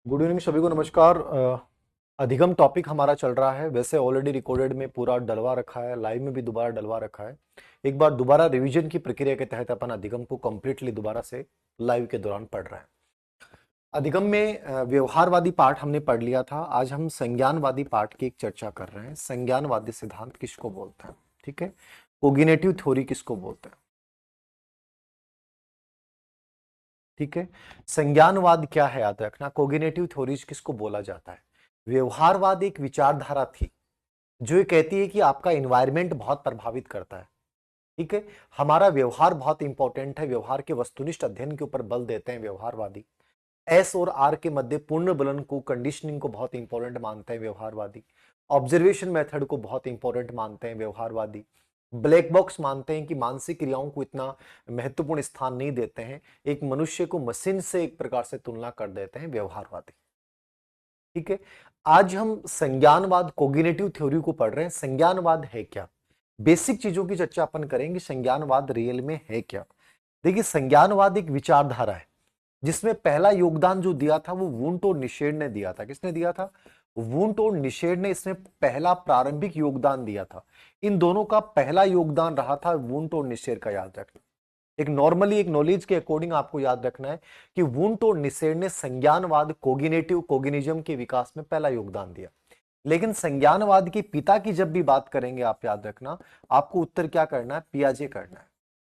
Good evening सभी को नमस्कार। अधिगम टॉपिक हमारा चल रहा है। वैसे ऑलरेडी रिकॉर्डेड में पूरा डलवा रखा है, लाइव में भी दोबारा डलवा रखा है। एक बार दोबारा रिवीजन की प्रक्रिया के तहत अपन अधिगम को कंप्लीटली दोबारा से लाइव के दौरान पढ़ रहे हैं। अधिगम में व्यवहारवादी पार्ट हमने पढ़ लिया था। आज हम संज्ञानवादी पार्ट की एक चर्चा कर रहे हैं। संज्ञानवादी सिद्धांत किसको बोलते हैं, ठीक है। कोग्निटिव थ्योरी किसको बोलते हैं, ठीक है। संज्ञानवाद क्या है याद रखना। कोग्निटिव थ्योरीज किसको बोला जाता है। व्यवहारवाद एक विचारधारा थी जो ये कहती है कि आपका एनवायरनमेंट बहुत प्रभावित करता है, ठीक है। हमारा व्यवहार बहुत इंपॉर्टेंट है। व्यवहार के वस्तुनिष्ठ अध्ययन के ऊपर बल देते हैं व्यवहारवादी। एस और आर के मध्य पूर्ण बलन को, कंडीशनिंग को बहुत इंपॉर्टेंट मानते हैं व्यवहारवादी। ऑब्जर्वेशन मेथड को बहुत इंपॉर्टेंट मानते हैं व्यवहारवादी। ब्लैक बॉक्स मानते हैं कि मानसिक क्रियाओं को इतना महत्वपूर्ण स्थान नहीं देते हैं। एक मनुष्य को मशीन से एक प्रकार से तुलना कर देते हैं व्यवहारवादी, ठीक है। आज हम संज्ञानवाद, कोग्निटिव थ्योरी को पढ़ रहे हैं। संज्ञानवाद है क्या, बेसिक चीजों की चर्चा अपन करेंगे। संज्ञानवाद रियल में है क्या। देखिए, संज्ञानवाद एक विचारधारा है जिसमें पहला योगदान जो दिया था वो वुंट और निषेध ने दिया था। किसने दिया था? वुंट और निषेध ने इसमें पहला प्रारंभिक योगदान दिया था। इन दोनों का पहला योगदान रहा था वुंट और निषेध का, याद रखना। एक नॉर्मली एक नॉलेज के अकॉर्डिंग आपको याद रखना है कि वुंट और निषेध ने संज्ञानवाद, कोग्निटिव कोग्निज्म के विकास में पहला योगदान दिया। लेकिन संज्ञानवाद के पिता की जब भी बात करेंगे आप याद रखना, आपको उत्तर क्या करना है? पियाजे करना है।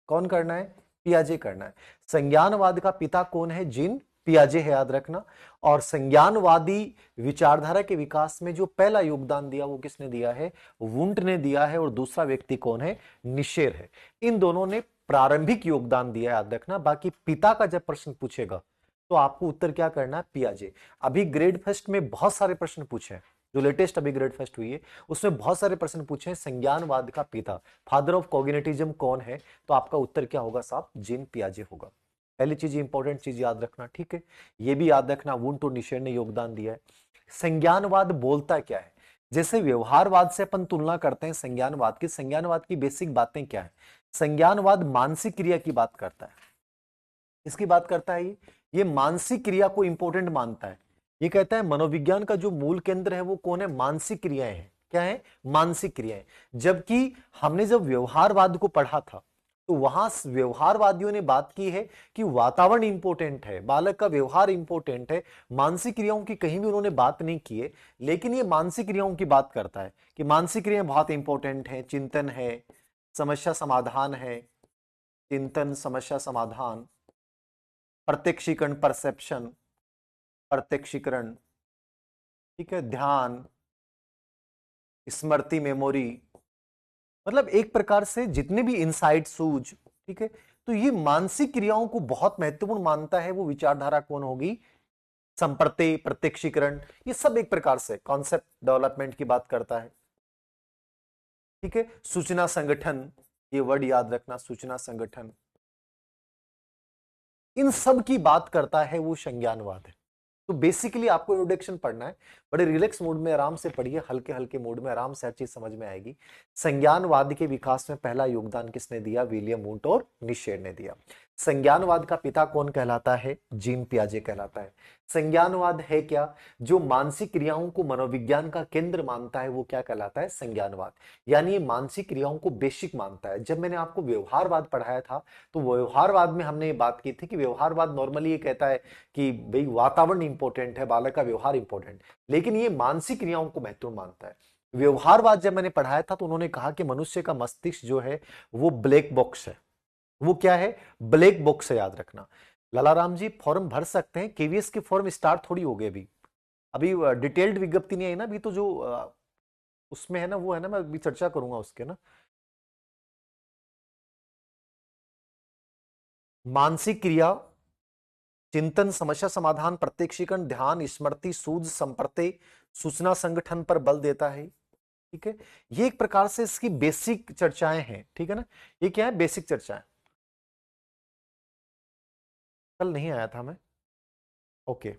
कौन करना है? पियाजे करना है। संज्ञानवाद का पिता कौन है? जीन पियाजे है, याद रखना। और संज्ञानवादी विचारधारा के विकास में जो पहला योगदान दिया वो किसने दिया है? वुंट ने दिया है। और दूसरा व्यक्ति कौन है? निशेर है। इन दोनों ने प्रारंभिक योगदान दिया, याद रखना। बाकी पिता का जब प्रश्न पूछेगा तो आपको उत्तर क्या करना है? पियाजे। अभी ग्रेड फर्स्ट में बहुत सारे प्रश्न पूछे हैं, जो लेटेस्ट अभी ग्रेड फर्स्ट हुई है उसमें बहुत सारे प्रश्न पूछे हैं। संज्ञानवाद का पिता, फादर ऑफ कॉग्निटिज्म कौन है? तो आपका उत्तर क्या होगा साहब? जीन पियाजे होगा। पहली चीज, इंपॉर्टेंट चीज याद रखना, ठीक है। ये भी याद रखना, वुंट और निशेर ने योगदान दिया है। संज्ञानवाद बोलता क्या है? जैसे व्यवहारवाद से अपन तुलना करते हैं संज्ञानवाद की, संज्ञानवाद की बेसिक बातें क्या है? संज्ञानवाद मानसिक क्रिया की बात करता है। इसकी बात करता है ये मानसिक क्रिया को इंपॉर्टेंट मानता है। ये कहता है मनोविज्ञान का जो मूल केंद्र है वो कौन है? मानसिक क्रियाएं हैं। क्या है? मानसिक क्रियाएं। जबकि हमने जब व्यवहारवाद को पढ़ा था तो वहां व्यवहारवादियों ने बात की है कि वातावरण इंपॉर्टेंट है, बालक का व्यवहार इंपॉर्टेंट है। मानसिक क्रियाओं की कहीं भी उन्होंने बात नहीं की है। लेकिन ये मानसिक क्रियाओं की बात करता है कि मानसिक क्रियाएं बहुत इंपॉर्टेंट है। चिंतन है, समस्या समाधान है, चिंतन, समस्या समाधान, प्रत्यक्षीकरण, परसेप्शन, प्रत्यक्षीकरण, ठीक है, ध्यान, स्मृति, मेमोरी, मतलब एक प्रकार से जितने भी इनसाइट, सूझ, ठीक है। तो ये मानसिक क्रियाओं को बहुत महत्वपूर्ण मानता है। वो विचारधारा कौन होगी? संप्रति, प्रत्यक्षीकरण, ये सब एक प्रकार से कॉन्सेप्ट डेवलपमेंट की बात करता है, ठीक है। सूचना संगठन, ये वर्ड याद रखना, सूचना संगठन, इन सब की बात करता है वो संज्ञानवाद है। तो बेसिकली आपको इंट्रोडक्शन पढ़ना है, बड़े रिलैक्स मूड में आराम से पढ़िए, हल्के हल्के मूड में आराम से हर चीज समझ में आएगी। संज्ञानवाद के विकास में पहला योगदान किसने दिया? विलियम वुंट और निशेर ने दिया। संज्ञानवाद का पिता कौन कहलाता है? जीन पियाजे कहलाता है। संज्ञानवाद है क्या? जो मानसिक क्रियाओं को मनोविज्ञान का केंद्र मानता है वो क्या कहलाता है? संज्ञानवाद। यानी ये मानसिक क्रियाओं को बेसिक मानता है। जब मैंने आपको व्यवहारवाद पढ़ाया था तो व्यवहारवाद में हमने ये बात की थी कि व्यवहारवाद नॉर्मली ये कहता है कि भाई वातावरण इंपॉर्टेंट है, बालक का व्यवहार इंपॉर्टेंट, लेकिन ये मानसिक क्रियाओं को महत्वपूर्ण मानता है। व्यवहारवाद जब मैंने पढ़ाया था तो उन्होंने कहा कि मनुष्य का मस्तिष्क जो है वो ब्लैक बॉक्स है। वो क्या है? ब्लैक बॉक्स है, याद रखना। लालाराम जी फॉर्म भर सकते हैं, केवीएस के फॉर्म स्टार्ट थोड़ी हो गए अभी। अभी डिटेल्ड विज्ञप्ति नहीं आई ना अभी, तो जो उसमें है ना वो है ना, मैं अभी चर्चा करूंगा उसके ना। मानसिक क्रिया, चिंतन, समस्या समाधान, प्रत्यक्षीकरण, ध्यान, स्मृति, सूझ, संप्रत्यय, सूचना संगठन पर बल देता है, ठीक है। ये एक प्रकार से इसकी बेसिक चर्चाएं हैं, ठीक है ना। ये क्या है? बेसिक चर्चाएं। कल नहीं आया था मैं, ओके।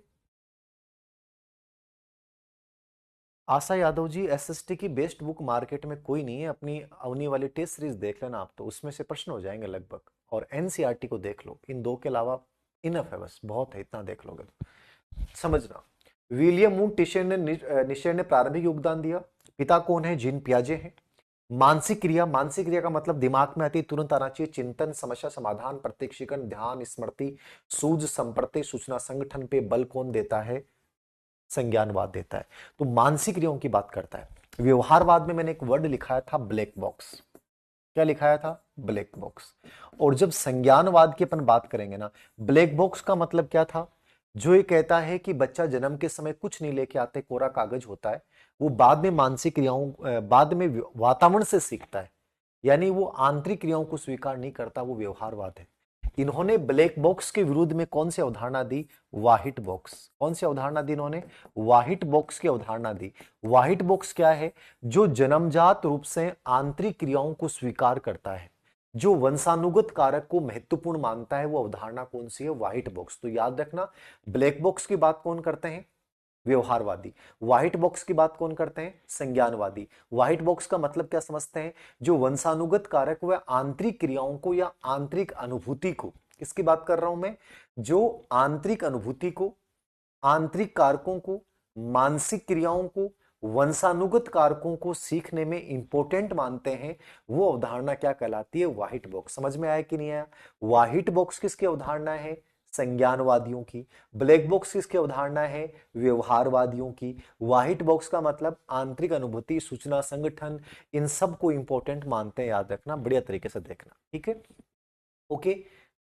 आशा यादव जी, एसएसटी की बेस्ट बुक मार्केट में कोई नहीं है। अपनी अवनी वाली टेस्ट सीरीज देख लेना आप, तो उसमें से प्रश्न हो जाएंगे लगभग। और एनसीईआरटी को देख लो, इन दो के अलावा इनफ है, बस बहुत है, इतना देख लोगे तो समझना। विलियम मून टिशर ने प्रारंभिक योगदान दिया। पिता कौन है? जीन पियाजे हैं। मानसिक क्रिया, मानसिक क्रिया का मतलब दिमाग में आती तुरंत आना चाहिए, चिंतन, समस्या समाधान, प्रत्यक्षीकरण, ध्यान, स्मृति, सूझ, संप्रति, सूचना संगठन पे बल कौन देता है? संज्ञानवाद देता है। तो मानसिक क्रियाओं की बात करता है। व्यवहारवाद में मैंने एक वर्ड लिखाया था, ब्लैक बॉक्स। क्या लिखाया था? Black box. और जब संज्ञानवाद की अपन बात करेंगे ना, ब्लैक बॉक्स का मतलब क्या था? जो ये कहता है कि बच्चा जन्म के समय कुछ नहीं लेके आते, कोरा कागज होता है, वो बाद में मानसिक क्रियाओं बाद में वातावरण से सीखता है, यानी वो आंतरिक क्रियाओं को स्वीकार नहीं करता, वो व्यवहारवाद है। इन्होंने ब्लैक बॉक्स के विरुद्ध में कौन सी अवधारणा दी? White box. कौन सी अवधारणा दी इन्होंने? व्हाइट बॉक्स की अवधारणा दी। व्हाइट बॉक्स क्या है? जो जन्मजात रूप से आंतरिक क्रियाओं को स्वीकार करता है, जो वंशानुगत कारक को महत्वपूर्ण मानता है, वो अवधारणा कौन सी है? White box. तो याद रखना, ब्लैक बॉक्स की बात कौन करते हैं? व्यवहारवादी। व्हाइट बॉक्स की बात कौन करते हैं? संज्ञानवादी। व्हाइट बॉक्स का मतलब क्या समझते हैं? जो वंशानुगत कारक व आंतरिक क्रियाओं को या आंतरिक अनुभूति को, किसकी बात कर रहा हूं मैं? जो आंतरिक अनुभूति को, आंतरिक कारकों को, मानसिक क्रियाओं को, वंशानुगत कारकों को सीखने में इंपॉर्टेंट मानते हैं, वो अवधारणा क्या कहलाती है? White box. समझ में आया कि नहीं आया? व्हाइट बॉक्स किसकी अवधारणा है? संज्ञानवादियों की। ब्लैक बॉक्स किसकी अवधारणा है? व्यवहारवादियों की। व्हाइट बॉक्स का मतलब आंतरिक अनुभूति, सूचना संगठन, इन सब को इंपॉर्टेंट मानते हैं। याद रखना, बढ़िया तरीके से देखना, ठीक है? ओके।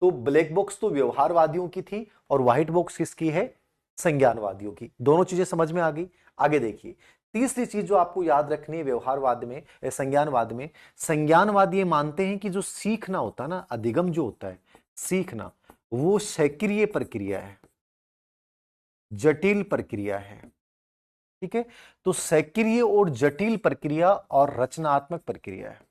तो ब्लैक बॉक्स तो व्यवहारवादियों की थी और व्हाइट बॉक्स किसकी है? संज्ञानवादियों की। दोनों चीजें समझ में आ गई। आगे देखिए, तीसरी चीज जो आपको याद रखनी है व्यवहारवाद में, संज्ञानवाद में, संज्ञानवाद ये मानते हैं कि जो सीखना होता है ना, अधिगम जो होता है, सीखना, वो सक्रिय प्रक्रिया है, जटिल प्रक्रिया है। ठीक है? तो सक्रिय और जटिल प्रक्रिया और रचनात्मक प्रक्रिया है।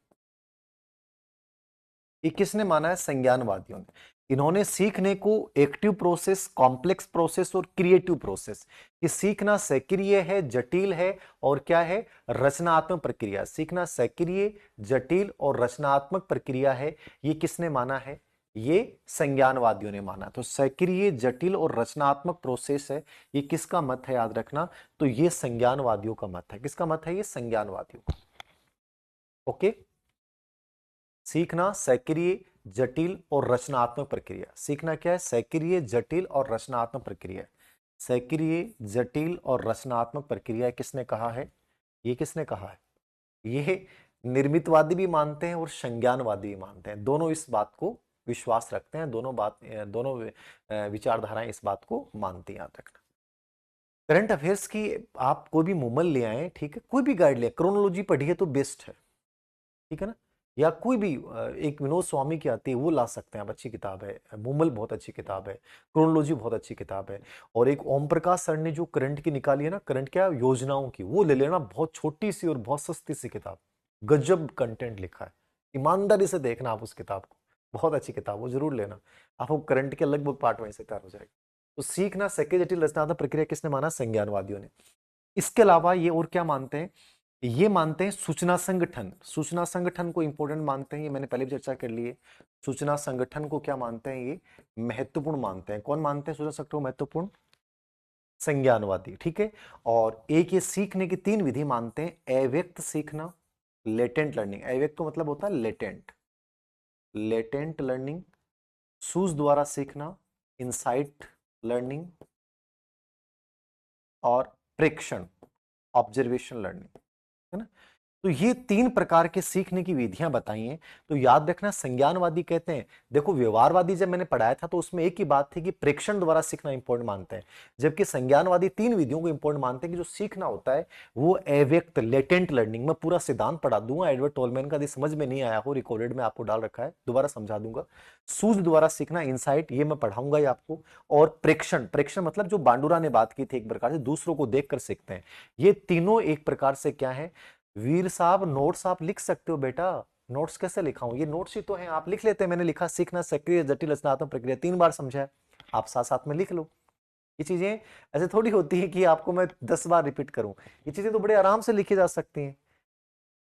ये किसने माना है? संज्ञानवादियों ने। इन्होंने सीखने को एक्टिव प्रोसेस, कॉम्प्लेक्स प्रोसेस और क्रिएटिव प्रोसेस, ये सीखना सक्रिय है, जटिल है और क्या है? रचनात्मक प्रक्रिया। सीखना सक्रिय, जटिल और रचनात्मक प्रक्रिया है, ये किसने माना है? ये संज्ञानवादियों ने माना। तो सक्रिय, जटिल और रचनात्मक प्रोसेस है, ये किसका मत है? याद रखना, तो ये संज्ञानवादियों का मत है। किसका मत है? ये संज्ञानवादियों का। ओके। सीखना सक्रिय, जटिल और रचनात्मक प्रक्रिया। सीखना क्या है? सक्रिय, जटिल और रचनात्मक प्रक्रिया। सक्रिय, जटिल और रचनात्मक प्रक्रिया किसने कहा है? ये किसने कहा है? ये निर्मितवादी भी मानते हैं और संज्ञानवादी भी मानते हैं। दोनों इस बात को विश्वास रखते हैं, दोनों विचारधाराएं इस बात को मानती हैं। याद रखना, करंट अफेयर्स की आप कोई भी मुमल ले आए, ठीक है, कोई भी गाइड ले, क्रोनोलॉजी पढ़िए तो बेस्ट है, ठीक है ना? या कोई भी एक विनोद स्वामी की आती है, वो ला सकते हैं आप, अच्छी किताब है। मुमल बहुत अच्छी किताब है, क्रोनोलॉजी बहुत अच्छी किताब है। और एक ओम प्रकाश सर ने जो करंट की निकाली है ना, करंट क्या, योजनाओं की, वो ले लेना। बहुत छोटी सी और बहुत सस्ती सी किताब, गजब कंटेंट लिखा है। ईमानदारी से देखना आप उस किताब को, बहुत अच्छी किताब, वो जरूर लेना। आपको करंट के लगभग पार्ट वहीं से तैयार हो जाएगा। तो सीखना सक्रिय, जटिल, रचनात्मक प्रक्रिया किसने माना? संज्ञानवादियों ने। इसके अलावा ये और क्या मानते हैं? ये मानते हैं सूचना संगठन। सूचना संगठन को इंपॉर्टेंट मानते हैं, ये मैंने पहले भी चर्चा कर ली है। सूचना संगठन को क्या मानते हैं? ये महत्वपूर्ण मानते हैं। कौन मानते हैं सूचना संगठन को महत्वपूर्ण? संज्ञानवादी। ठीक है। और एक ये सीखने की तीन विधि मानते हैं, अव्यक्त सीखना, लेटेंट लर्निंग। अव्यक्त तो मतलब होता है लेटेंट, लेटेंट लर्निंग, सूझ द्वारा सीखना, इंसाइट लर्निंग, और प्रेक्षण, ऑब्जर्वेशन लर्निंग, है ना? तो ये तीन प्रकार के सीखने की विधियां बताई हैं। तो याद रखना, संज्ञानवादी कहते हैं, देखो व्यवहारवादी जब मैंने पढ़ाया था तो उसमें एक ही बात थी कि प्रेक्षण द्वारा सीखना इंपॉर्टेंट मानते हैं, जबकि संज्ञानवादी तीन विधियों को इंपॉर्टेंट मानते हैं कि जो सीखना होता है वो अव्यक्त, लेटेंट लर्निंग। मैं पूरा सिद्धांत पढ़ा दूंगा एडवर्ड टोलमैन का, यदि समझ में नहीं आया हो, रिकॉर्डेड में आपको डाल रखा है, दोबारा समझा दूंगा। सूझ द्वारा सीखना, इंसाइट, ये मैं पढ़ाऊंगा ही आपको। और प्रेक्षण, प्रेक्षण मतलब जो बांडुरा ने बात की थी, एक प्रकार से दूसरों को देखकर सीखते हैं। ये तीनों एक प्रकार से क्या है? वीर साहब, नोट्स आप लिख सकते हो बेटा। नोट्स कैसे लिखाऊं? ये नोट्स ही तो हैं, आप लिख लेते हैं। मैंने लिखा सीखना सक्रिय, जटिल, रचनात्मक प्रक्रिया, 3 बार समझा है, आप साथ साथ में लिख लो। ये चीजें ऐसे थोड़ी होती है कि आपको मैं 10 बार रिपीट करूं, ये चीजें तो बड़े आराम से लिखी जा सकती हैं।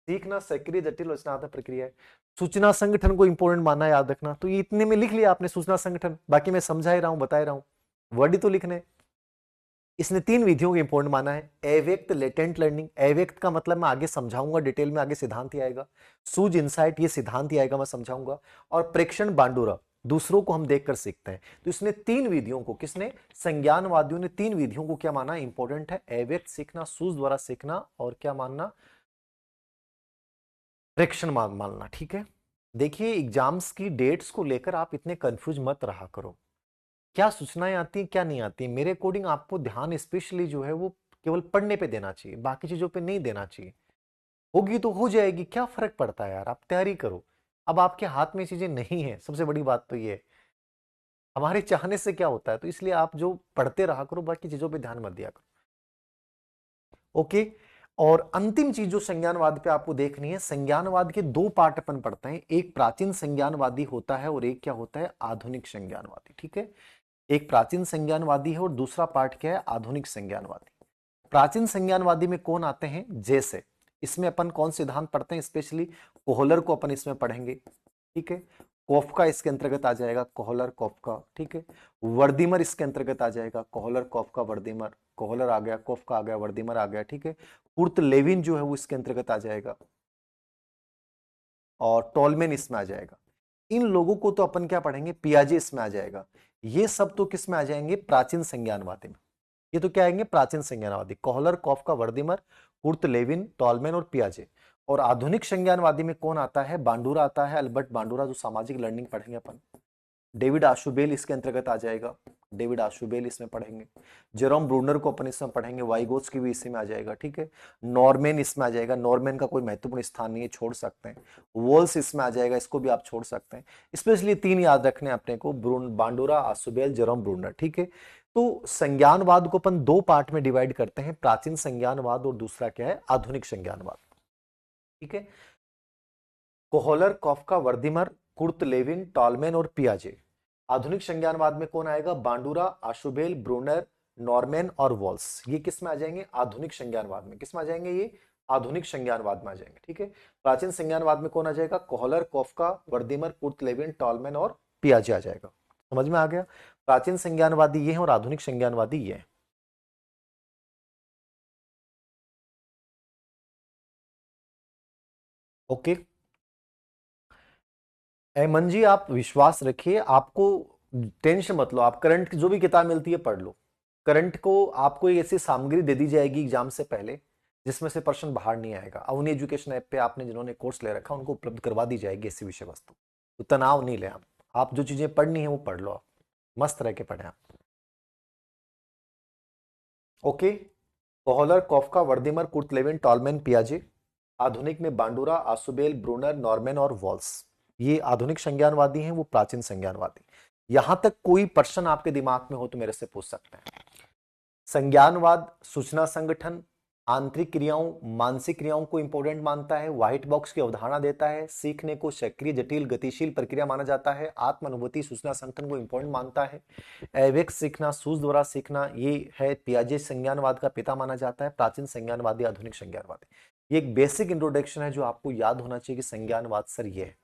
सीखना सक्रिय, जटिल, रचनात्मक प्रक्रिया है। सूचना संगठन को इंपॉर्टेंट माना, याद रखना। तो ये इतने में लिख लिया आपने सूचना संगठन, बाकी मैं समझा ही रहा हूं, बता ही रहा हूं, वर्ड ही तो लिखने। इसने 3 विधियों को इंपॉर्टेंट माना है। अव्यक्त लेटेंट लर्निंग, अव्यक्त का मतलब मैं आगे समझाऊंगा डिटेल में, आगे सिद्धांत ही आएगा। सूझ इंसाइट, ये सिद्धांत ही आएगा, मैं समझाऊंगा। और प्रेक्षण बांडुरा, दूसरों को हम देखकर सीखते हैं। तो इसने 3 विधियों को, किसने, संज्ञानवादियों ने 3 विधियों को क्या माना, इंपॉर्टेंट है। अव्यक्त सीखना, सूझ द्वारा सीखना, और क्या मानना, प्रेक्षण मानना। ठीक है। देखिए एग्जाम्स की डेट्स को लेकर आप इतने कंफ्यूज मत रहा करो। क्या सूचनाएं आती हैं, क्या नहीं आती, मेरे अकॉर्डिंग आपको ध्यान स्पेशली जो है वो केवल पढ़ने पे देना चाहिए, बाकी चीजों पे नहीं देना चाहिए। होगी तो हो जाएगी, क्या फर्क पड़ता है यार, आप तैयारी करो। अब आपके हाथ में चीजें नहीं है, सबसे बड़ी बात तो ये है। हमारे चाहने से क्या होता है, तो इसलिए आप जो पढ़ते रहा करो, बाकी चीजों पे ध्यान मत दिया करो। ओके। और अंतिम चीज जो संज्ञानवाद पे आपको देखनी है, संज्ञानवाद के 2 पार्ट अपन पढ़ते हैं, एक प्राचीन संज्ञानवादी होता है और एक क्या होता है, आधुनिक संज्ञानवादी। ठीक है। एक प्राचीन संज्ञानवादी है और दूसरा पार्ट क्या है, आधुनिक संज्ञानवादी। प्राचीन संज्ञानवादी में कौन आते हैं, जैसे इसमें अपन कौन सिद्धांत पढ़ते हैं, स्पेशली कोहलर को अपन इसमें पढ़ेंगे। ठीक है। कोफ्का इसके अंतर्गत आ जाएगा, कोहलर कोफ्का। ठीक है। वर्दीमर इसके अंतर्गत आ जाएगा, कोहलर कोफ्का वर्दीमर। कोहलर आ गया, कोफ्का आ गया, वर्दीमर आ गया। ठीक है। कुर्ट लेविन जो है वो इसके अंतर्गत आ जाएगा, और टोलमेन इसमें आ जाएगा। इन लोगों को तो अपन क्या पढ़ेंगे, पियाजे इसमें आ जाएगा। ये सब तो किस में आ जाएंगे, प्राचीन संज्ञानवादी में। ये तो क्या आएंगे, प्राचीन संज्ञानवादी, Kohler Koffka Wertheimer Kurt Lewin Tolman और पियाजे। और आधुनिक संज्ञानवादी में कौन आता है, बांडुरा आता है, अल्बर्ट बांडुरा, जो सामाजिक लर्निंग पढ़ेंगे अपन। डेविड आशुबेल इसके अंतर्गत आ जाएगा, डेविड आशुबेल इसमें पढ़ेंगे। जेरोम ब्रूनर को अपन इसमें पढ़ेंगे, वाइगोट्स की भी इसी में आ जाएगा। ठीक है। नॉर्मेन इसमें आ जाएगा, नॉर्मेन का कोई महत्वपूर्ण स्थान नहीं है, छोड़ सकते हैं। वॉल्स इसमें आ जाएगा, इसको भी आप छोड़ सकते हैं। स्पेशली 3 याद रखने हैं अपने को, ब्रून बांडुरा, आशुबेल, जेरोम ब्रूनर। ठीक है। तो संज्ञानवाद को अपन 2 पार्ट में डिवाइड करते हैं, प्राचीन संज्ञानवाद और दूसरा क्या है, आधुनिक संज्ञानवाद। ठीक है। Kohler Koffka Wertheimer Kurt Lewin Tolman और पियाजे। आधुनिक संज्ञानवाद में कौन आएगा, बांडुरा, आशुबेल, ब्रूनर, नॉर्मैन और वॉल्स। ये किस में आ जाएंगे, आधुनिक संज्ञानवाद में। किस में आ जाएंगे ये, आधुनिक संज्ञानवाद में आ जाएंगे। ठीक है। प्राचीन संज्ञानवाद में कौन आ जाएगा, Kohler Koffka Wertheimer Kurt Lewin Tolman और पियाजे आ जाएगा। समझ में आ गया। प्राचीन संज्ञानवादी ये है और आधुनिक संज्ञानवादी ये है। ओके। एमन जी आप विश्वास रखिए, आपको टेंशन मत लो, आप करंट की जो भी किताब मिलती है पढ़ लो। करंट को आपको एक ऐसी सामग्री दे दी जाएगी एग्जाम से पहले जिसमें से प्रश्न बाहर नहीं आएगा। अवनी एजुकेशन ऐप पे आपने जिन्होंने कोर्स ले रखा उनको उपलब्ध करवा दी जाएगी ऐसी विषय वस्तु। तो तनाव नहीं ले आप जो चीजें पढ़नी है वो पढ़ लो, आप मस्त रह के पढ़े आप। Okay. Kohler Koffka Wertheimer Kurt Lewin Tolman पियाजे। आधुनिक में बांडुरा, आसुबेल, ब्रूनर, नॉर्मैन और वॉल्स। ये आधुनिक संज्ञानवादी हैं, वो प्राचीन संज्ञानवादी। यहां तक कोई प्रश्न आपके दिमाग में हो तो मेरे से पूछ सकते हैं। संज्ञानवाद सूचना संगठन, आंतरिक क्रियाओं, मानसिक क्रियाओं को इंपॉर्टेंट मानता है, व्हाइट बॉक्स की अवधारणा देता है, सीखने को सक्रिय जटिल गतिशील प्रक्रिया माना जाता है, आत्म अनुभूति सूचना संगठन को इंपॉर्टेंट मानता है, अवेक्स सीखना, सूझ द्वारा सीखना, ये है पियाजे संज्ञानवाद का पिता माना जाता है। प्राचीन संज्ञानवादी, आधुनिक संज्ञानवादी। ये एक बेसिक इंट्रोडक्शन है जो आपको याद होना चाहिए कि संज्ञानवाद सर ये है।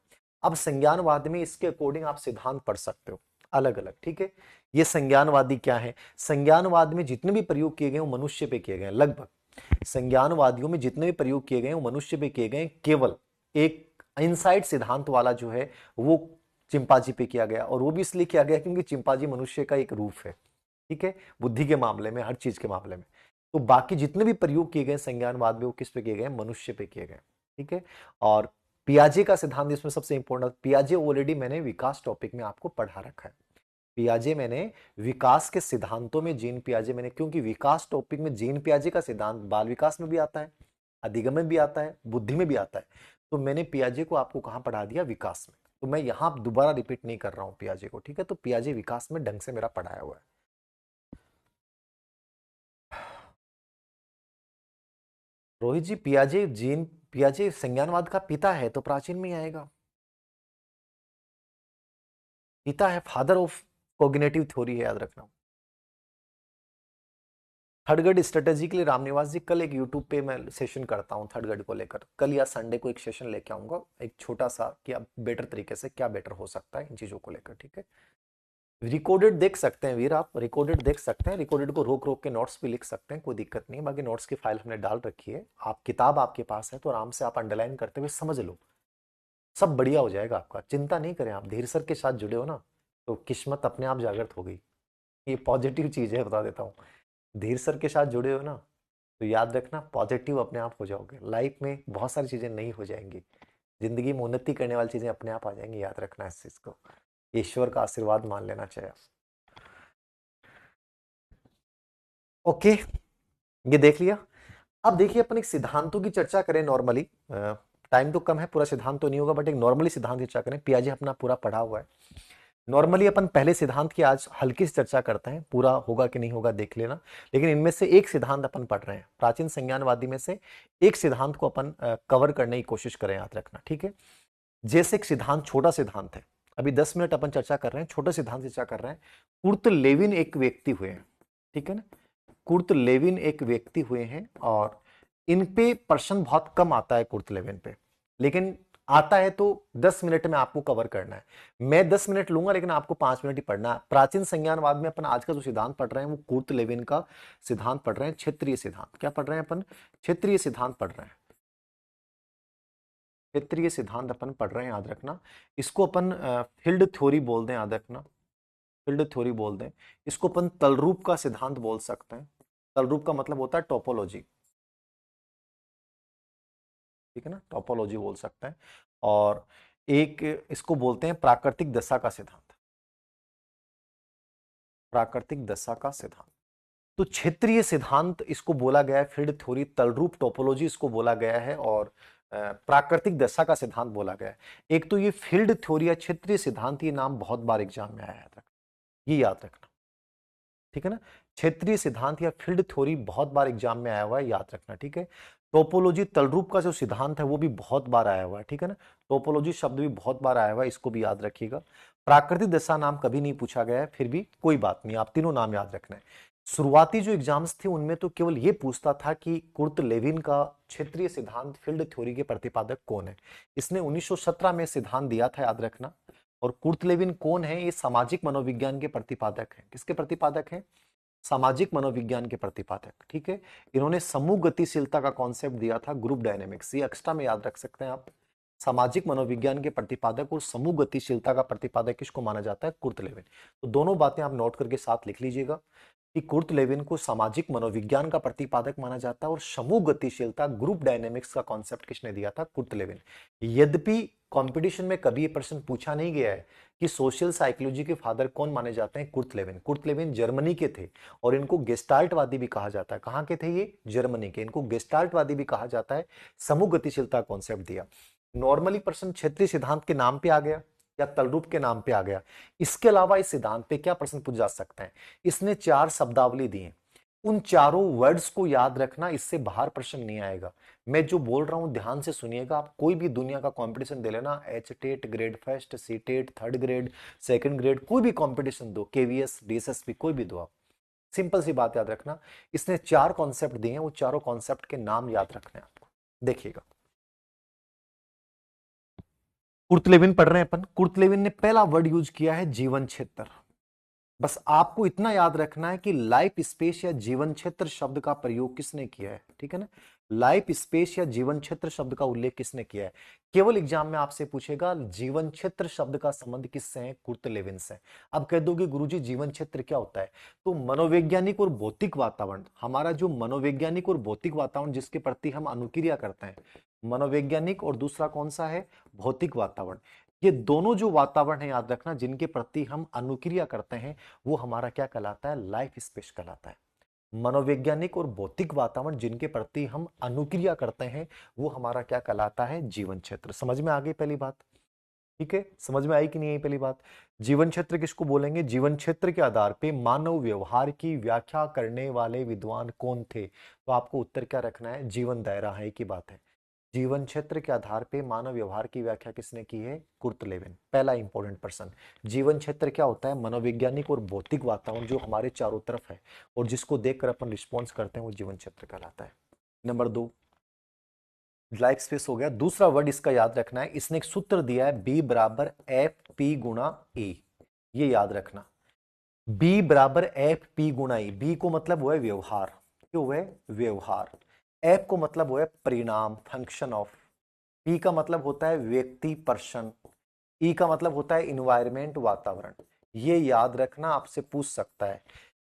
अब संज्ञानवाद में इसके अकॉर्डिंग आप सिद्धांत पढ़ सकते हो अलग अलग। ठीक है। ये संज्ञानवादी क्या है, संज्ञानवाद में जितने भी प्रयोग किए गए वो मनुष्य पे किए गए, लगभग संज्ञानवादियों में जितने भी प्रयोग किए गए वो मनुष्य पे किए गए। केवल एक इनसाइट सिद्धांत वाला जो है वो चिंपांजी पे किया गया, और वो भी इसलिए किया गया क्योंकि चिंपांजी मनुष्य का एक रूप है। ठीक है। बुद्धि के मामले में, हर चीज के मामले में। तो बाकी जितने भी प्रयोग किए गए संज्ञानवाद में वो किस पे किए गए, मनुष्य पे किए गए। ठीक है। और पियाजे का सिद्धांत इसमें सबसे इंपॉर्टेंट, पियाजे ऑलरेडी मैंने विकास टॉपिक में आपको पढ़ा रखा है। पियाजे मैंने विकास के सिद्धांतों में जीन पियाजे मैंने, क्योंकि विकास टॉपिक में जीन पियाजे का सिद्धांत बाल विकास में भी आता है, अधिगम में भी आता है, बुद्धि में भी आता है। तो मैंने पियाजे को आपको कहां पढ़ा दिया, विकास में। तो मैं यहां दोबारा रिपीट नहीं कर रहा हूं पियाजे को। ठीक है। तो पियाजे विकास में ढंग से मेरा पढ़ाया हुआ है। रोहित जी, पियाजे जीन पियाजे संज्ञानवाद का पिता है तो प्राचीन में ही आएगा। पिता है, फादर ऑफ कोग्निटिव थ्योरी है, याद रखना। थर्डगढ़ स्ट्रेटेजी के लिए रामनिवास जी, कल एक यूट्यूब पे मैं सेशन करता हूँ थर्डगढ़ को लेकर, कल या संडे को एक सेशन लेके आऊंगा, एक छोटा सा कि अब बेटर तरीके से क्या बेटर हो सकता है इन चीजों को लेकर। ठीक है। रिकॉर्डेड देख सकते हैं वीर, आप रिकॉर्डेड देख सकते हैं, रिकॉर्डेड को रोक रोक के नोट्स भी लिख सकते हैं, कोई दिक्कत नहीं है। बाकी नोट्स की फाइल हमने डाल रखी है, आप किताब आपके पास है तो आराम से आप अंडरलाइन करते हुए समझ लो, सब बढ़िया हो जाएगा आपका। चिंता नहीं करें, आप धीर सर के साथ जुड़े हो ना तो किस्मत अपने आप जागृत हो गई। ये पॉजिटिव चीज है, बता देता हूँ। धीर सर के साथ जुड़े हो ना तो याद रखना पॉजिटिव अपने आप हो जाओगे। लाइफ में बहुत सारी चीजें नहीं हो जाएंगी, जिंदगी में उन्नति करने वाली चीजें अपने आप आ जाएंगी, याद रखना इस चीज को। ईश्वर का आशीर्वाद मान लेना चाहिए। ओके, ये देख लिया। अब देखिए अपन एक सिद्धांतों की चर्चा करें नॉर्मली। टाइम तो कम है, पूरा सिद्धांत तो नहीं होगा, बट एक नॉर्मली सिद्धांत की चर्चा करें। पियाजे अपना पूरा पढ़ा हुआ है। नॉर्मली अपन पहले सिद्धांत की आज हल्की सी चर्चा करते हैं, पूरा होगा कि नहीं होगा देख लेना। लेकिन इनमें से एक सिद्धांत अपन पढ़ रहे हैं, प्राचीन संज्ञानवादी में से एक सिद्धांत को अपन कवर करने की कोशिश करें, याद रखना, ठीक है। जैसे एक सिद्धांत, छोटा सिद्धांत है, अभी 10 मिनट अपन चर्चा कर रहे हैं, छोटे सिद्धांत चर्चा कर रहे हैं। कुर्त लेविन एक व्यक्ति हुए हैं, ठीक है ना। कुर्त लेविन एक व्यक्ति हुए हैं और इन पे प्रश्न बहुत कम आता है कुर्त लेविन पे, लेकिन आता है तो 10 मिनट में आपको कवर करना है। मैं 10 मिनट लूंगा लेकिन आपको 5 मिनट ही पढ़ना है। प्राचीन संज्ञानवाद में अपन आज का जो सिद्धांत पढ़ रहे हैं वो कुर्त लेविन का सिद्धांत पढ़ रहे हैं, क्षेत्रीय सिद्धांत। क्या पढ़ रहे हैं अपन? क्षेत्रीय सिद्धांत पढ़ रहे हैं। क्षेत्रीय सिद्धांत अपन पढ़ रहे हैं, याद रखना। इसको अपन फील्ड थ्योरी बोल दें, याद रखना, फील्ड थ्योरी बोल दें। इसको अपन तलरूप का सिद्धांत बोल सकते हैं। तलरूप का मतलब होता है टोपोलॉजी, ठीक है ना, टोपोलॉजी बोल सकते हैं। और एक इसको बोलते हैं प्राकृतिक दशा का सिद्धांत, प्राकृतिक दशा का सिद्धांत। तो क्षेत्रीय सिद्धांत इसको बोला गया है, फील्ड थ्योरी, तलरूप टोपोलॉजी इसको बोला गया है, और प्राकृतिक दशा का सिद्धांत बोला गया है। एक तो ये फील्ड थ्योरी या क्षेत्रीय सिद्धांत, ये नाम बहुत बार एग्जाम में आया है, ये याद रखना, ठीक है ना। क्षेत्रीय सिद्धांत या फील्ड थ्योरी बहुत बार एग्जाम में आया हुआ है, याद रखना, ठीक है। टोपोलॉजी, तलरूप का जो सिद्धांत है वो भी बहुत बार आया हुआ है, ठीक है ना। टोपोलॉजी शब्द भी बहुत बार आया हुआ है, इसको भी याद रखिएगा। प्राकृतिक दशा नाम कभी नहीं पूछा गया है, फिर भी कोई बात नहीं, आप तीनों नाम याद रखना है। शुरुआती जो एग्जाम्स थे उनमें तो केवल ये पूछता था कि कुर्ट लेविन का क्षेत्रीय सिद्धांत, फील्ड थ्योरी के प्रतिपादक कौन है। इसने 1917 में सिद्धांत दिया था, याद रखना। और कुर्ट लेविन कौन है? ये सामाजिक मनोविज्ञान के प्रतिपादक हैं। किसके प्रतिपादक हैं? सामाजिक मनोविज्ञान के प्रतिपादक, ठीक है। इन्होंने समूह गतिशीलता का कॉन्सेप्ट दिया था, ग्रुप डायनेमिक्स, ये एक्स्ट्रा में याद रख सकते हैं आप। सामाजिक मनोविज्ञान के प्रतिपादक और समूह गतिशीलता का प्रतिपादक किसको माना जाता है? Kurt Lewin. तो दोनों बातें आप नोट करके साथ लिख लीजिएगा कि कुर्ट लेविन को सामाजिक मनोविज्ञान का प्रतिपादक माना जाता है और समूह गतिशीलता, ग्रुप डायनेमिक्स का कॉन्सेप्ट किसने दिया था? Kurt Lewin. यद्यपि कंपटीशन में कभी ये प्रश्न पूछा नहीं गया है कि सोशल साइकोलॉजी के फादर कौन माने जाते हैं? Kurt Lewin. Kurt Lewin Germany के थे और इनको गेस्टाल्टवादी भी कहा जाता है। कहां के थे ये? जर्मनी के। इनको गेस्टाल्टवादी भी कहा जाता है। समूह गतिशीलता कॉन्सेप्ट दिया। नॉर्मली प्रश्न क्षेत्रीय सिद्धांत के नाम पे आ गया या तलरूप के नाम पे आ गया। इसके अलावा इस सिद्धांत पे क्या प्रश्न पूछ जा सकता है? इसने 4 शब्दावली दी है, उन चारों वर्ड्स को याद रखना, इससे बाहर प्रश्न नहीं आएगा। मैं जो बोल रहा हूं ध्यान से सुनिएगा। आप कोई भी दुनिया का कंपटीशन दे लेना, H TET, grade first, C TET, third grade, second grade, कोई भी कंपटीशन दो, केवीएस, डीएसएसपी, कोई भी दो आप, सिंपल सी बात याद रखना, इसने 4 कॉन्सेप्ट दिए हैं, वो चारों कॉन्सेप्ट के नाम याद रखने हैं आपको। देखिएगा, कुर्तलेविन पढ़ रहे हैं अपन। कुर्तलेविन ने पहला वर्ड यूज किया है जीवन क्षेत्र। बस आपको इतना याद रखना है कि लाइफ स्पेस या जीवन क्षेत्र शब्द का प्रयोग किसने किया है, ठीक है ना। लाइफ स्पेस या जीवन क्षेत्र शब्द का उल्लेख किसने किया है? केवल एग्जाम में आपसे पूछेगा जीवन क्षेत्र शब्द का संबंध किससे है? कुर्ट लेविन से। अब कह दोगे गुरुजी जीवन क्षेत्र क्या होता है? तो मनोवैज्ञानिक और भौतिक वातावरण, हमारा जो मनोवैज्ञानिक और भौतिक वातावरण जिसके प्रति हम अनुक्रिया करते हैं, मनोवैज्ञानिक और दूसरा कौन सा है? भौतिक वातावरण। ये दोनों जो वातावरण है, याद रखना, जिनके प्रति हम अनुक्रिया करते हैं, वो हमारा क्या कहलाता है? लाइफ स्पेस कहलाता है। मनोवैज्ञानिक और भौतिक वातावरण जिनके प्रति हम अनुक्रिया करते हैं, वो हमारा क्या कहलाता है? जीवन क्षेत्र। समझ में आ गई पहली बात? ठीक है, समझ में आई कि नहीं आई पहली बात? जीवन क्षेत्र किसको बोलेंगे? जीवन क्षेत्र के आधार पे मानव व्यवहार की व्याख्या करने वाले विद्वान कौन थे? तो आपको उत्तर क्या रखना है? जीवन दायरा है, की बात है। जीवन क्षेत्र के आधार पे मानव व्यवहार की व्याख्या किसने की है? Kurt Lewin. पहला इंपॉर्टेंट पर्सन। जीवन क्षेत्र क्या होता है? मनोवैज्ञानिक और भौतिक वातावरण जो हमारे चारों तरफ है और जिसको देखकर अपन रिस्पॉन्स करते हैं, वो जीवन क्षेत्र कहलाता है। नंबर 2, लाइफ स्पेस हो गया। दूसरा वर्ड इसका याद रखना है, इसने एक सूत्र दिया है, बी बराबर एफ पी गुणा ई। ये याद रखना, बी बराबर एफ पी गुणा ई। बी को मतलब वो है व्यवहार, क्यों वो है व्यवहार। एफ को मतलब वो है परिणाम, फंक्शन ऑफ। पी का मतलब होता है व्यक्ति, पर्सन। ई का मतलब होता है इन्वायरमेंट, वातावरण। ये याद रखना, आपसे पूछ सकता है।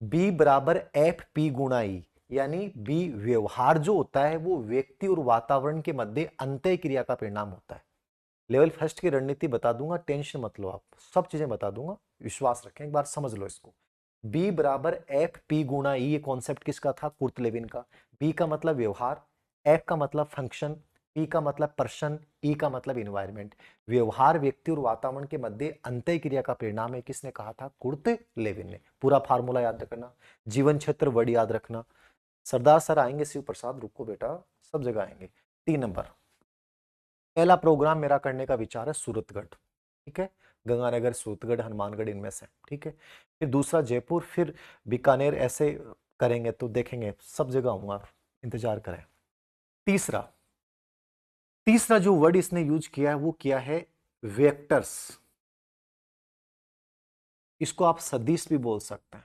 बी बराबर एफ पी गुणा ई, यानी बी व्यवहार जो होता है वो व्यक्ति और वातावरण के मध्य अंतः क्रिया का परिणाम होता है। लेवल फर्स्ट की रणनीति बता दूंगा, टेंशन मत लो, आप सब चीजें बता दूंगा, विश्वास रखें, एक बार समझ लो इसको। बी बराबर एफ पी गुणा ई, ये कॉन्सेप्ट किसका था? कुर्ट लेविन का। बी का मतलब व्यवहार, एफ का मतलब फंक्शन, पी का मतलब पर्सन, ई का मतलब इन्वायरमेंट। व्यवहार व्यक्ति और वातावरण के मध्य अंतः क्रिया का परिणाम है, किसने कहा था? कुर्ट लेविन ने। पूरा फार्मूला याद रखना, जीवन क्षेत्र वर्ड याद रखना। सरदार सर आएंगे, शिव प्रसाद, रुको बेटा, सब जगह आएंगे। 3 नंबर, पहला प्रोग्राम मेरा करने का विचार है सूरतगढ़, ठीक है, गंगानगर, सूरतगढ़, हनुमानगढ़, इनमें से, ठीक है। फिर दूसरा जयपुर, फिर बीकानेर, ऐसे करेंगे तो देखेंगे, सब जगह आऊंगा, इंतजार करें। तीसरा, तीसरा जो वर्ड इसने यूज किया है वो किया है वेक्टर्स। इसको आप सदिश भी बोल सकते हैं,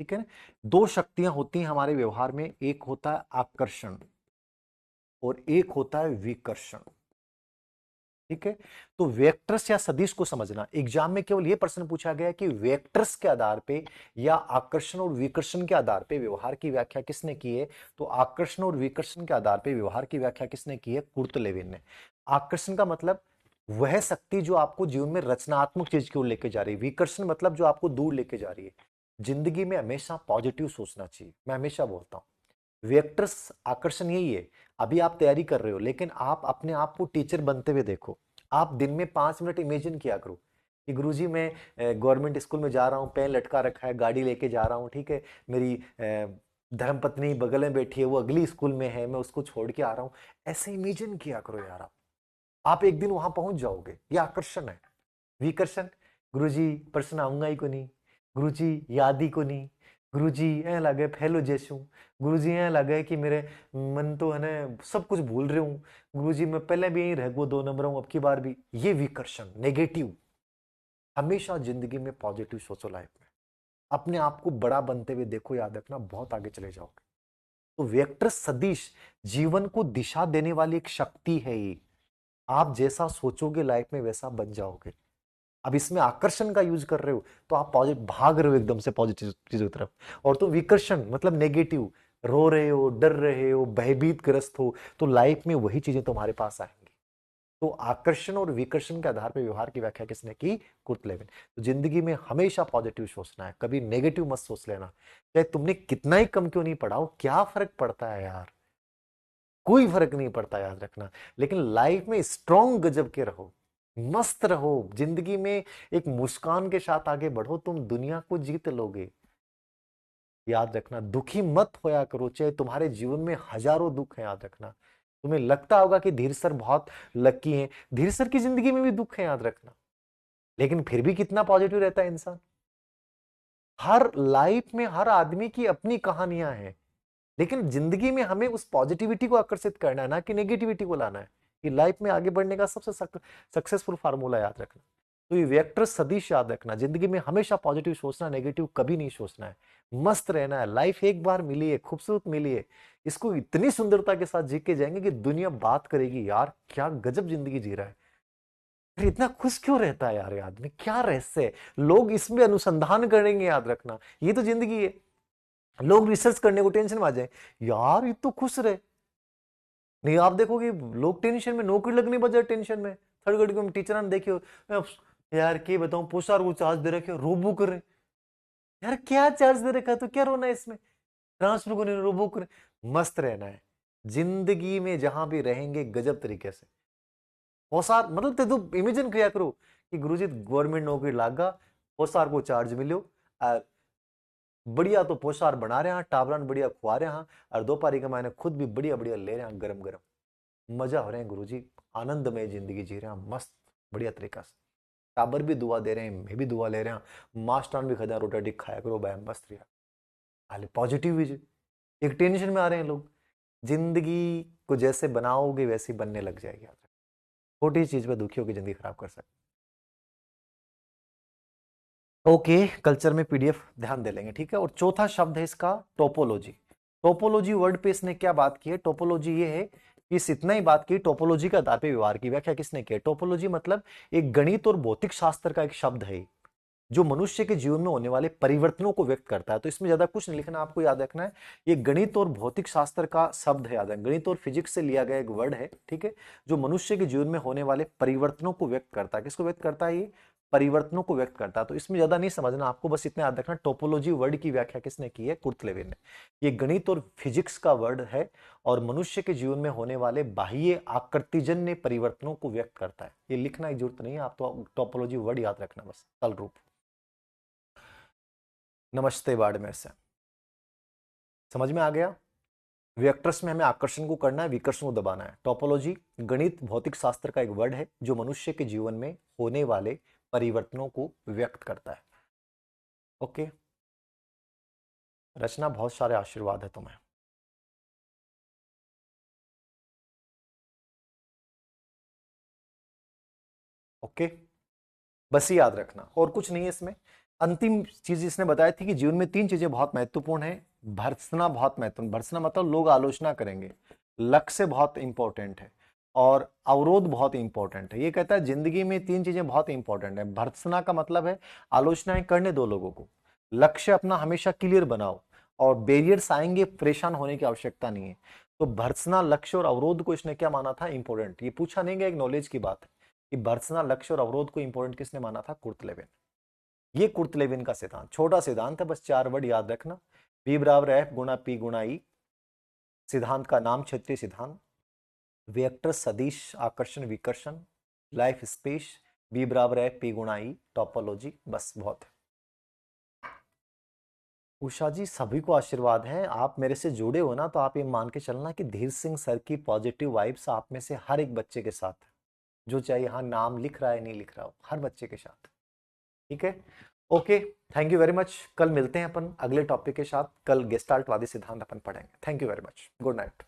ठीक है ना। दो शक्तियां होती हैं हमारे व्यवहार में, एक होता है आकर्षण और एक होता है विकर्षण, ठीक है। तो वेक्टर्स या सदिश को समझना, एग्जाम में केवल यह प्रश्न पूछा गया कि वेक्टर्स के आधार पे या आकर्षण और विकर्षण के आधार पे व्यवहार की व्याख्या किसने की है? तो आकर्षण और विकर्षण के आधार पे व्यवहार की व्याख्या किसने की है? कुर्ट लेविन ने। आकर्षण का मतलब वह शक्ति जो आपको जीवन में रचनात्मक चीज की ओर लेके जा रही है, विकर्षण मतलब जो आपको दूर लेके जा रही है। जिंदगी में हमेशा पॉजिटिव सोचना चाहिए, मैं हमेशा बोलता हूं। वेक्टर्स आकर्षण यही है। अभी आप तैयारी कर रहे हो, लेकिन आप अपने आप को टीचर बनते हुए देखो। आप दिन में 5 मिनट इमेजिन किया करो कि गुरुजी मैं गवर्नमेंट स्कूल में जा रहा हूँ, पेन लटका रखा है, गाड़ी लेके जा रहा हूँ, ठीक है, मेरी धर्मपत्नी बगल में बैठी है, वो अगली स्कूल में है, मैं उसको छोड़ के आ रहा हूँ। ऐसे इमेजिन किया करो यार। आप एक दिन वहां पहुंच जाओगे। ये आकर्षण है। विकर्षण, गुरुजी प्रश्न आऊंगा ही को नहीं, गुरुजी याद ही को नहीं, गुरुजी ऐ लगे फैलो जैसू, गुरुजी ऐ लगे कि मेरे मन तो है ना सब कुछ भूल रहे हूँ, गुरुजी मैं पहले भी यही रह गो 2 नंबर हूं, अब की बार भी। ये विकर्षण, नेगेटिव। हमेशा जिंदगी में पॉजिटिव सोचो, लाइफ में अपने आप को बड़ा बनते हुए देखो, याद रखना बहुत आगे चले जाओगे। तो वेक्टर सदिश जीवन को दिशा देने वाली एक शक्ति है ये। आप जैसा सोचोगे लाइफ में वैसा बन जाओगे। अब इसमें आकर्षण का यूज कर रहे हो तो आप पॉजिटिव भाग रहे हो एकदम से पॉजिटिव चीजों की तरफ, और तो विकर्षण मतलब नेगेटिव, रो रहे हो, डर रहे हो, भयभीत ग्रस्त हो, तो लाइफ में वही चीजें तुम्हारे पास आएंगी। तो आकर्षण और विकर्षण के आधार पर व्यवहार की व्याख्या किसने की? Kurt Lewin. तो जिंदगी में हमेशा पॉजिटिव सोचना है, कभी नेगेटिव मत सोच लेना। चाहे तुमने कितना ही कम क्यों नहीं पढ़ा हो, क्या फर्क पड़ता है यार, कोई फर्क नहीं पड़ता, याद रखना। लेकिन लाइफ में स्ट्रॉन्ग गजब के रहो, मस्त रहो, जिंदगी में एक मुस्कान के साथ आगे बढ़ो, तुम दुनिया को जीत लोगे। याद रखना, दुखी मत होया करो, चाहे तुम्हारे जीवन में हजारों दुख है, याद रखना। तुम्हें लगता होगा कि धीर सर बहुत लकी हैं, धीर सर की जिंदगी में भी दुख है, याद रखना। लेकिन फिर भी कितना पॉजिटिव रहता है इंसान। हर लाइफ में हर आदमी की अपनी कहानियां हैं, लेकिन जिंदगी में हमें उस पॉजिटिविटी को आकर्षित करना है, ना कि नेगेटिविटी को लाना है। ये लाइफ में आगे बढ़ने का सबसे सक्सेसफुल फार्मूला, याद रखना। तो ये वेक्टर सदिश याद रखना, जिंदगी में हमेशा पॉजिटिव सोचना, नेगेटिव कभी नहीं सोचना है। मस्त रहना है, लाइफ एक बार मिली है, खूबसूरत मिली है, इसको इतनी सुंदरता के साथ जी के जाएंगे कि दुनिया बात करेगी, यार क्या गजब जिंदगी जी रहा है। अरे इतना खुश क्यों रहता है यार ये आदमी, क्या रहस्य है? लोग इसमें अनुसंधान करेंगे, याद रखना, ये तो जिंदगी है। लोग रिसर्च करने को टेंशन में आ जाए, यार ये तो खुश रहे। नहीं, आप देखोगे लोग टेंशन में, नौकरी लगने बजाय टेंशन में। थर्ड ग्रेड में टीचर ने देखियो, यार के बताऊं पोस्टर को चार्ज दे रखे, रोबो कर रहे। यार क्या चार्ज दे रखा है तो क्या रोना है इसमें? ट्रांसफर को नहीं, रोबो कर। मस्त रहना है जिंदगी में, जहां भी रहेंगे गजब तरीके से। पोसार मतलब ते तो इमेजिन किया करो कि गुरुजी गवर्नमेंट नौकरी लागा, पोसार को चार्ज मिलो, बढ़िया तो पोशार बना रहे हैं, टाबरन बढ़िया खुआ रहे हैं, और दोपहरी का मैंने खुद भी बढ़िया बढ़िया ले रहे हैं गरम गरम। मजा हो रहे हैं गुरुजी, आनंदमय जिंदगी जी रहे हैं मस्त, बढ़िया तरीका से। टाबर भी दुआ दे रहे हैं, मैं भी दुआ ले रहे हैं, मास्टर भी खजा रोटा टिक खाया करो भाई, मस्त रहा। हाले पॉजिटिव भी जी। एक टेंशन में आ रहे हैं लोग। जिंदगी को जैसे बनाओगे वैसी बनने लग जाएगी। छोटी चीज पे दुखियों की जिंदगी खराब कर सकते। ओके, कल्चर में पीडीएफ ध्यान दे लेंगे, ठीक है। और चौथा शब्द है इसका टोपोलॉजी। टोपोलॉजी वर्ड पे इसने क्या बात की है? टोपोलॉजी ये है कि इस इतना ही बात की, टोपोलॉजी का आधार पे व्यवहार की व्याख्या किसने की है? टोपोलॉजी मतलब एक गणित और भौतिक शास्त्र का एक शब्द है जो मनुष्य के जीवन में होने वाले परिवर्तनों को व्यक्त करता है। तो इसमें ज्यादा कुछ नहीं लिखना, आपको याद रखना है ये गणित और भौतिक शास्त्र का शब्द है, याद है, गणित और फिजिक्स से लिया गया एक वर्ड है, ठीक है, जो मनुष्य के जीवन में होने वाले परिवर्तनों को व्यक्त करता है। किसको व्यक्त करता है? ये परिवर्तनों को व्यक्त करता है। तो इसमें ज्यादा नहीं समझना आपको, बस इतना याद रखना टोपोलॉजी वर्ड की व्याख्या किसने की है? कुर्ट लेविन ने। ये गणित और फिजिक्स का वर्ड है और मनुष्य के जीवन में होने वाले बाह्य आकृतिजन्य परिवर्तनों को व्यक्त करता है। ये लिखना की जरूरत नहीं है, आप तो टोपोलॉजी वर्ड याद रखना बस, तल रूप। नमस्ते बाड़मेर से। समझ में आ गया? वेक्टर्स में हमें आकर्षण को करना है, विकर्षण को दबाना है। टोपोलॉजी गणित भौतिक शास्त्र का एक वर्ड है जो मनुष्य के जीवन में होने वाले परिवर्तनों को व्यक्त करता है। ओके रचना, बहुत सारे आशीर्वाद है तुम्हें। ओके बस ये याद रखना, और कुछ नहीं है इसमें। अंतिम चीज इसने बताई थी कि जीवन में तीन चीजें बहुत महत्वपूर्ण है। भर्त्सना बहुत महत्वपूर्ण, भर्त्सना मतलब लोग आलोचना करेंगे, लक्ष्य बहुत इंपॉर्टेंट है, और अवरोध बहुत इंपॉर्टेंट है। ये कहता है जिंदगी में तीन चीजें बहुत इंपॉर्टेंट है। भर्त्सना का मतलब है आलोचनाएं करने दो लोगों को, लक्ष्य अपना हमेशा क्लियर बनाओ, और बैरियर्स आएंगे, परेशान होने की आवश्यकता नहीं है। तो भर्त्सना, लक्ष्य और अवरोध को इसने क्या माना था? इंपॉर्टेंट। ये पूछा नहीं गया, एक नॉलेज की बात है कि भर्त्सना, लक्ष्य और अवरोध को इंपॉर्टेंट किसने माना था? Kurt Lewin. ये कुर्ट लेविन का सिद्धांत, छोटा सिद्धांत है, बस चार वर्ड याद रखना। V बराबर F गुणा P गुणा E, सिद्धांत का नाम क्षेत्रीय सिद्धांत। वेक्टर सदिश आकर्षण विकर्षण, लाइफ स्पेस, V बराबर F P गुणा E, टोपोलॉजी। बस बहुत है। उषा जी सभी को आशीर्वाद है, आप मेरे से जुड़े हो ना, तो आप ये मान के चलना कि धीर सिंह सर की पॉजिटिव वाइब्स आप में से हर एक बच्चे के साथ है, जो चाहे यहाँ नाम लिख रहा है नहीं लिख रहा हो, हर बच्चे के साथ। ठीक है, okay, thank you very much. कल मिलते हैं अपन अगले टॉपिक के साथ। कल गेस्टाल्टवादी सिद्धांत अपन पढ़ेंगे। Thank you very much, good night.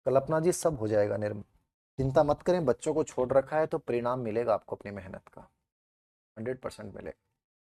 Kalpana ji सब हो जाएगा निर्म, चिंता मत करें, बच्चों को छोड़ रखा है तो परिणाम मिलेगा आपको अपनी मेहनत का, 100% मिलेगा।